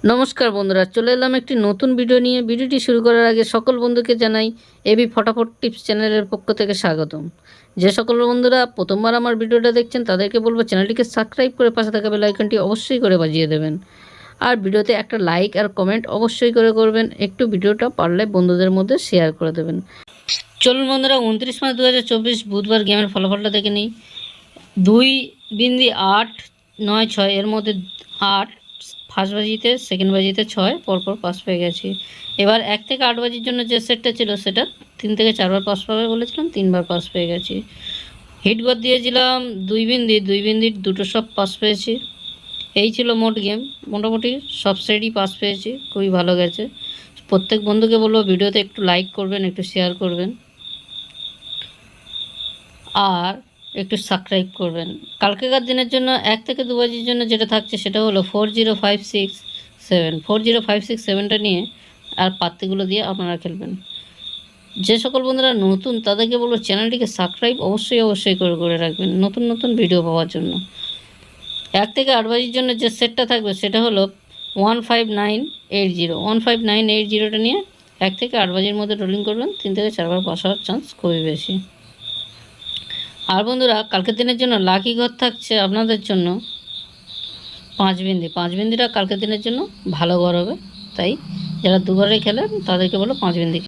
নমস্কার বন্ধুরা, চলে এলাম একটি নতুন ভিডিও নিয়ে। ভিডিওটি শুরু করার আগে সকল বন্ধুকে জানাই এবি ফটাফট টিপস চ্যানেলের পক্ষ থেকে স্বাগতম। যে সকল বন্ধুরা প্রথমবার আমার ভিডিওটা দেখছেন তাদেরকে বলবো চ্যানেলটিকে সাবস্ক্রাইব করে পাশে থাকা বেল আইকনটি অবশ্যই করে বাজিয়ে দেবেন। আর ভিডিওতে একটা লাইক আর কমেন্ট অবশ্যই করে করবেন। একটু ভিডিওটা পারলে বন্ধুদের মধ্যে শেয়ার করে দেবেন। চলুন বন্ধুরা, 29 মার্চ 2024 বুধবার গেমের ফলাফলটা দেখে নিই। 2.896 এর মধ্যে 8 ফার্স্ট বাজিতে, সেকেন্ড বাজিতে 6 পরপর পাস পেয়ে গেছি। এবার 1 থেকে 8 বাজির জন্য যে সেটটা ছিল সেটা 3 থেকে 4 বার পাস পাবে বলেছিলাম, 3 বার পাস পেয়ে গেছি। হিট গদ দিয়েছিলাম 2 বিন্দির দুটো সব পাস পেয়েছি। এই ছিল মোট গেম। মোটামুটি সব সেটই পাস পেয়েছি, খুবই ভালো গেছে। প্রত্যেক বন্ধুকে বলবো ভিডিওতে একটু লাইক করবেন, একটু শেয়ার করবেন আর একটু সাবস্ক্রাইব করবেন। কালকেকার দিনের জন্য 1 থেকে 2 বাজির জন্য যেটা থাকছে সেটা হলো 40567 40567টা নিয়ে আর পাত্তিগুলো দিয়ে আপনারা খেলবেন। যে সকল বন্ধুরা নতুন তাদেরকে বলবো চ্যানেলটিকে সাবস্ক্রাইব অবশ্যই করে রাখবেন নতুন নতুন ভিডিও পাওয়ার জন্য। 1 থেকে 8 বাজির জন্য যে সেটটা থাকবে সেটা হলো 15980 15980টা নিয়ে 1 থেকে 8 বাজির মধ্যে রোলিং করবেন। 3 থেকে 4 বার পাস হওয়ার চান্স খুবই বেশি। আর বন্ধুরা কালকের দিনের জন্য লাকি ঘর থাকছে আপনাদের জন্য 5 বিন্দি। 5 বিন্দিটা কালকের দিনের জন্য ভালো ঘর হবে, তাই যারা দুবারে খেলেন তাদেরকে বলো 5 বিন্দি।